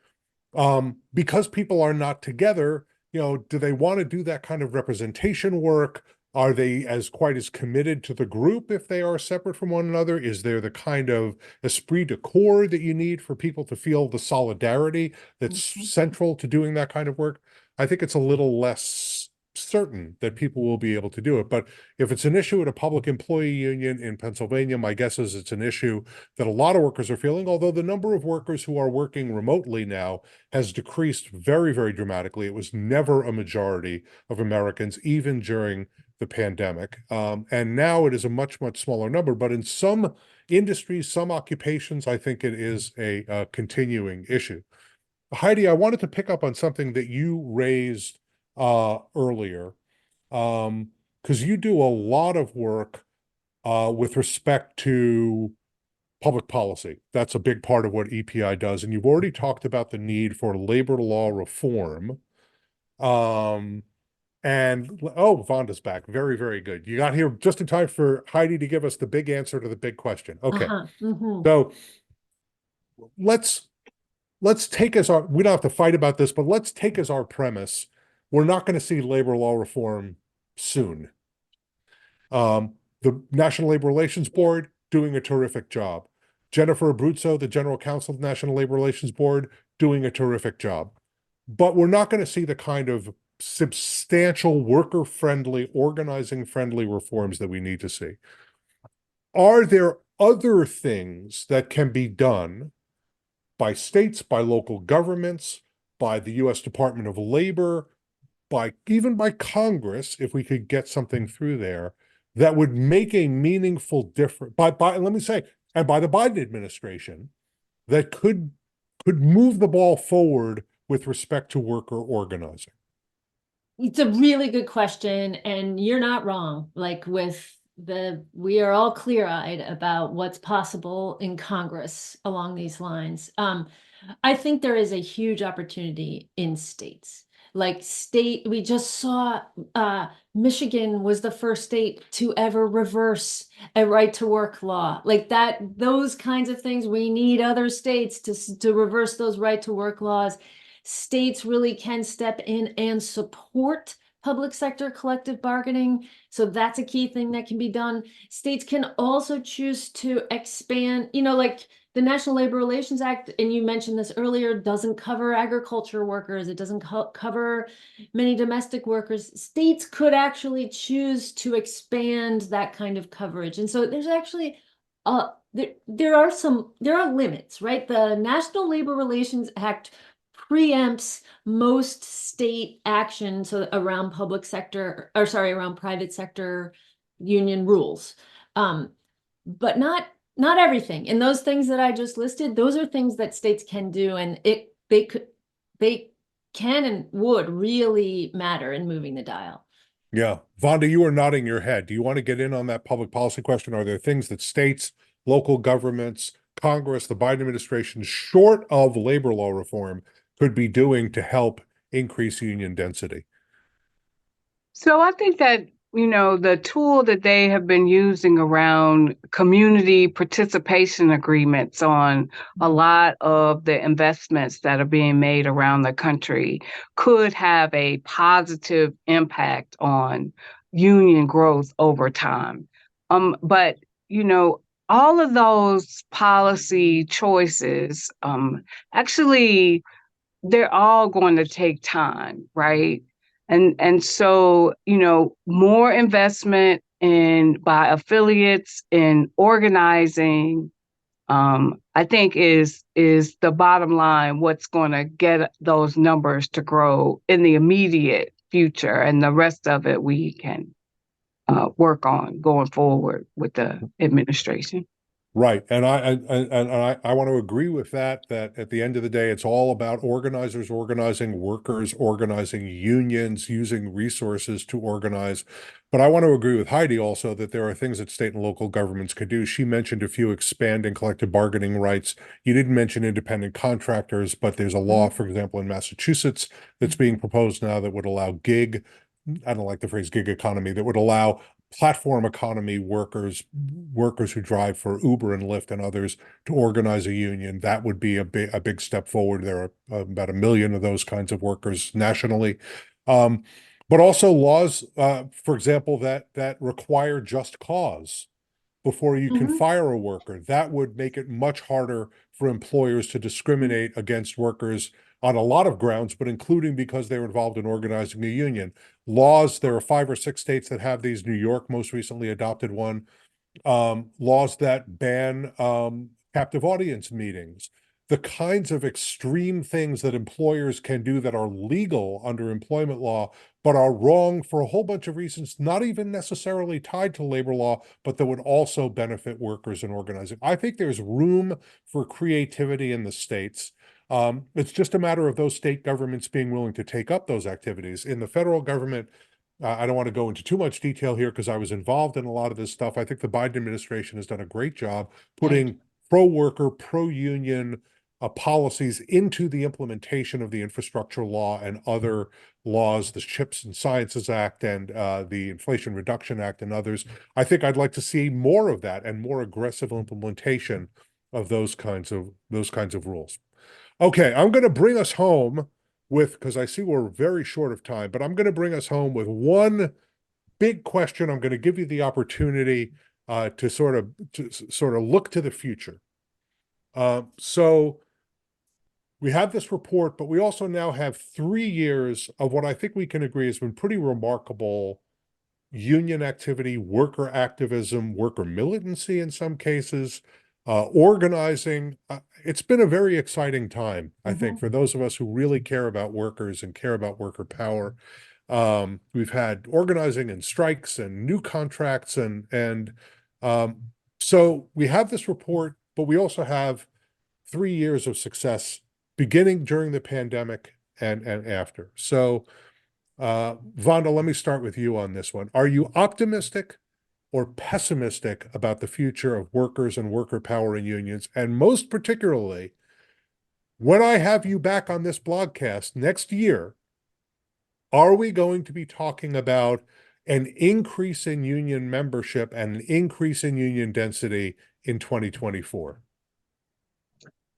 because people are not together, do they want to do that kind of representation work? Are they quite as committed to the group if they are separate from one another? Is there the kind of esprit de corps that you need for people to feel the solidarity that's central to doing that kind of work? I think it's a little less certain that people will be able to do it. But if it's an issue at a public employee union in Pennsylvania, my guess is it's an issue that a lot of workers are feeling, although the number of workers who are working remotely now has decreased very, very dramatically. It was never a majority of Americans, even during the pandemic. And now it is a much, much smaller number. But in some industries, some occupations, I think it is a continuing issue. Heidi, I wanted to pick up on something that you raised earlier, because you do a lot of work with respect to public policy. That's a big part of what EPI does. And you've already talked about the need for labor law reform. And Vonda's back. Very, very good. You got here just in time for Heidi to give us the big answer to the big question. Okay. So let's take we don't have to fight about this, but let's take as our premise we're not going to see labor law reform soon. The National Labor Relations Board doing a terrific job. Jennifer Abruzzo, the General Counsel of the National Labor Relations Board, doing a terrific job. But we're not going to see the kind of substantial worker-friendly, organizing-friendly reforms that we need to see. Are there other things that can be done by states, by local governments, by the U.S. Department of Labor, even by Congress, if we could get something through there, that would make a meaningful difference, let me say, and by the Biden administration, that could move the ball forward with respect to worker organizing? It's a really good question, and you're not wrong. Like we are all clear-eyed about what's possible in Congress along these lines. I think there is a huge opportunity in states. We just saw Michigan was the first state to ever reverse a right to work law. Like that, those kinds of things, we need other states to reverse those right to work laws. States really can step in and support public sector collective bargaining. So that's a key thing that can be done. States can also choose to expand, like the National Labor Relations Act, and you mentioned this earlier, doesn't cover agriculture workers. It doesn't cover many domestic workers. States could actually choose to expand that kind of coverage. And so there's actually, there are limits, right? The National Labor Relations Act preempts most state action around around private sector union rules, but not everything. And those things that I just listed, those are things that states can do, and they can and would really matter in moving the dial. Yeah. Vonda, you are nodding your head. Do you want to get in on that public policy question? Are there things that states, local governments, Congress, the Biden administration, short of labor law reform, could be doing to help increase union density? So I think that, the tool that they have been using around community participation agreements on a lot of the investments that are being made around the country could have a positive impact on union growth over time. But, all of those policy choices, actually, they're all going to take time, right? And so, more investment by affiliates in organizing, I think is the bottom line, what's going to get those numbers to grow in the immediate future, and the rest of it we can work on going forward with the administration. Right. And I want to agree with that at the end of the day, it's all about organizers organizing, workers organizing, unions using resources to organize. But I want to agree with Heidi also that there are things that state and local governments could do. She mentioned a few expanding collective bargaining rights. You didn't mention independent contractors, but there's a law, for example, in Massachusetts that's being proposed now that would allow I don't like the phrase gig economy, that would allow platform economy workers who drive for Uber and Lyft and others to organize a union. That would be a big step forward. There are about 1 million of those kinds of workers nationally. But also laws, for example, that require just cause before you can fire a worker. That would make it much harder for employers to discriminate against workers on a lot of grounds, but including because they're involved in organizing a union. Laws, there are 5 or 6 states that have these. New York most recently adopted one. Laws that ban captive audience meetings. The kinds of extreme things that employers can do that are legal under employment law, but are wrong for a whole bunch of reasons, not even necessarily tied to labor law, but that would also benefit workers in organizing. I think there's room for creativity in the states. It's just a matter of those state governments being willing to take up those activities. In the federal government, I don't want to go into too much detail here because I was involved in a lot of this stuff. I think the Biden administration has done a great job putting pro-worker, pro-union policies into the implementation of the infrastructure law and other laws, the CHIPS and Sciences Act and the Inflation Reduction Act and others. I think I'd like to see more of that and more aggressive implementation of those kinds of rules. Okay, I'm going to bring us home with, because I see we're very short of time, but I'm going to bring us home with one big question. I'm going to give you the opportunity to sort of look to the future. So we have this report, but we also now have 3 years of what I think we can agree has been pretty remarkable union activity, worker activism, worker militancy in some cases, organizing. It's been a very exciting time, I think, for those of us who really care about workers and care about worker power. We've had organizing and strikes and new contracts, and so we have this report, but we also have 3 years of success beginning during the pandemic and after. So Vonda, let me start with you on this one. Are you optimistic or pessimistic about the future of workers and worker power in unions? And most particularly, when I have you back on this blogcast next year, are we going to be talking about an increase in union membership and an increase in union density in 2024?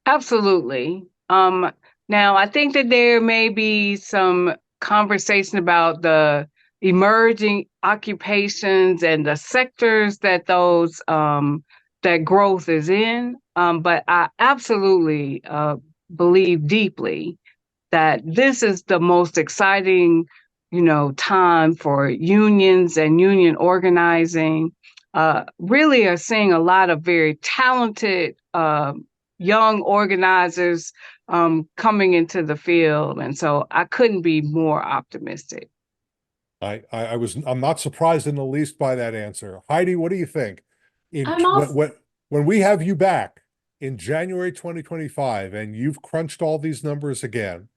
Absolutely. Now I think that there may be some conversation about the emerging occupations and the sectors that those that growth is in. But I absolutely believe deeply that this is the most exciting, time for unions and union organizing. Really are seeing a lot of very talented young organizers coming into the field. And so I couldn't be more optimistic. I'm not surprised in the least by that answer. Heidi, what do you think? I'm also When we have you back in January 2025 and you've crunched all these numbers again,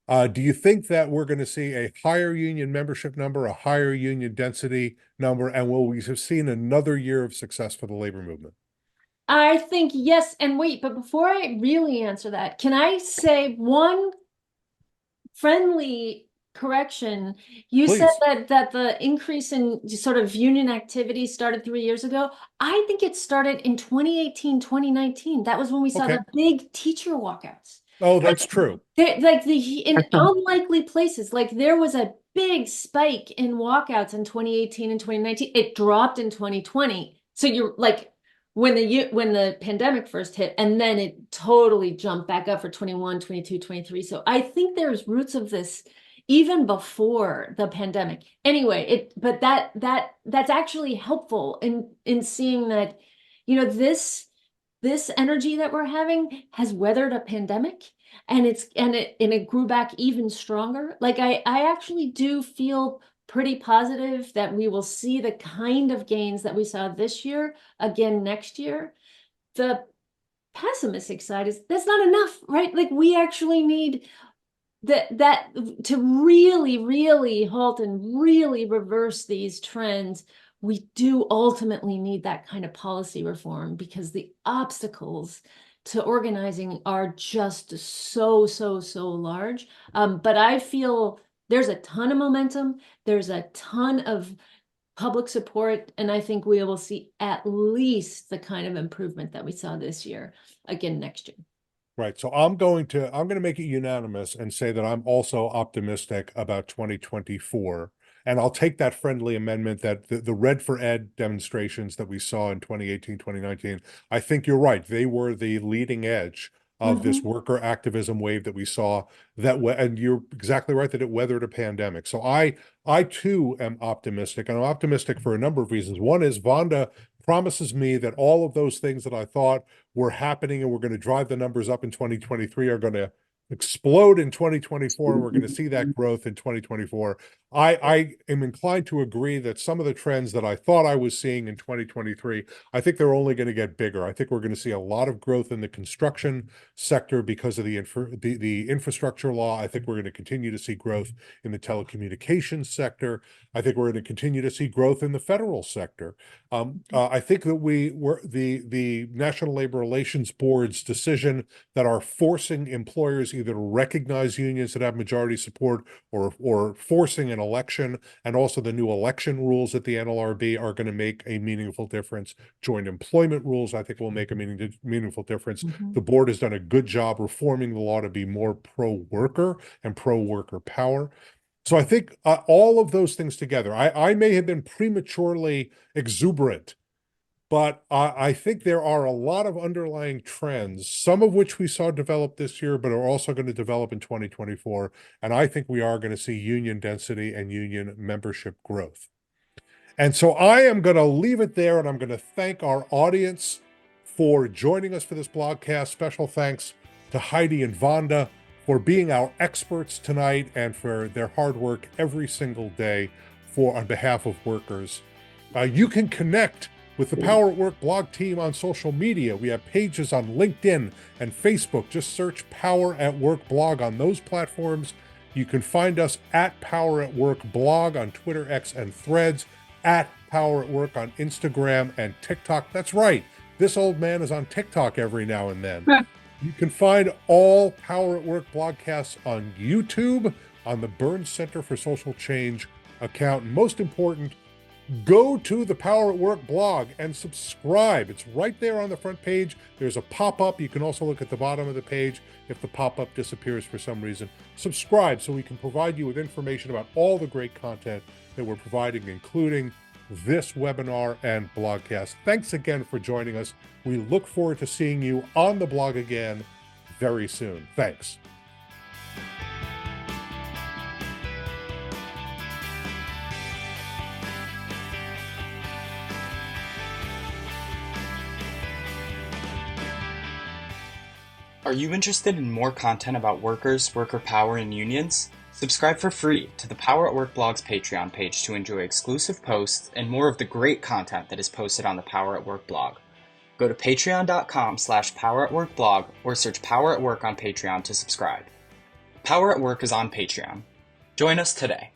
do you think that we're going to see a higher union membership number, a higher union density number, and will we have seen another year of success for the labor movement? I think yes. And wait, but before I really answer that, can I say one friendly correction? You said Please. that the increase in sort of union activity started 3 years ago. I think it started in 2018, 2019. That was when we saw Okay. the big teacher walkouts. Oh, that's true. Like in unlikely places, like there was a big spike in walkouts in 2018 and 2019. It dropped in 2020. So you're like when the pandemic first hit, and then it totally jumped back up for 21, 22, 23. So I think there's roots of this even before the pandemic. Anyway, but that's actually helpful in seeing that, this energy that we're having has weathered a pandemic, and it grew back even stronger. Like I actually do feel pretty positive that we will see the kind of gains that we saw this year again next year. The pessimistic side is that's not enough, right? Like we actually need that to really halt and really reverse these trends. We do ultimately need that kind of policy reform, because the obstacles to organizing are just so large. But I feel there's a ton of momentum. There's a ton of public support, and I think we will see at least the kind of improvement that we saw this year again next year. Right. So I'm going to make it unanimous and say that I'm also optimistic about 2024. And I'll take that friendly amendment that the Red for Ed demonstrations that we saw in 2018, 2019, I think you're right. They were the leading edge of this worker activism wave that we saw, and you're exactly right that it weathered a pandemic. So I too am optimistic, and I'm optimistic for a number of reasons. One is Vonda promises me that all of those things that I thought were happening and we're going to drive the numbers up in 2023 are going to explode in 2024, and we're going to see that growth in 2024. I am inclined to agree that some of the trends that I thought I was seeing in 2023, I think they're only going to get bigger. I think we're going to see a lot of growth in the construction sector because of the infrastructure law. I think we're going to continue to see growth in the telecommunications sector. I think we're going to continue to see growth in the federal sector. I think that the National Labor Relations Board's decision that are forcing employers either either recognize unions that have majority support or forcing an election. And also the new election rules at the NLRB are going to make a meaningful difference. Joint employment rules, I think, will make a meaningful difference. Mhm. The board has done a good job reforming the law to be more pro-worker and pro-worker power. So I think all of those things together, I may have been prematurely exuberant, but I think there are a lot of underlying trends, some of which we saw develop this year, but are also going to develop in 2024. And I think we are going to see union density and union membership growth. And so I am going to leave it there, and I'm going to thank our audience for joining us for this blogcast. Special thanks to Heidi and Vonda for being our experts tonight and for their hard work every single day on behalf of workers. You can connect with the Power at Work blog team on social media. We have pages on LinkedIn and Facebook. Just search Power at Work blog on those platforms. You can find us at Power at Work blog on Twitter, X, and Threads, at Power at Work on Instagram and TikTok. That's right. This old man is on TikTok every now and then. You can find all Power at Work blogcasts on YouTube, on the Burns Center for Social Change account. And most important, go to the Power at Work blog and subscribe. It's right there on the front page. There's a pop-up. You can also look at the bottom of the page if the pop-up disappears for some reason. Subscribe so we can provide you with information about all the great content that we're providing, including this webinar and blogcast. Thanks again for joining us. We look forward to seeing you on the blog again very soon. Thanks. Are you interested in more content about workers, worker power, and unions? Subscribe for free to the Power at Work blog's Patreon page to enjoy exclusive posts and more of the great content that is posted on the Power at Work blog. Go to patreon.com/poweratworkblog or search Power at Work on Patreon to subscribe. Power at Work is on Patreon. Join us today.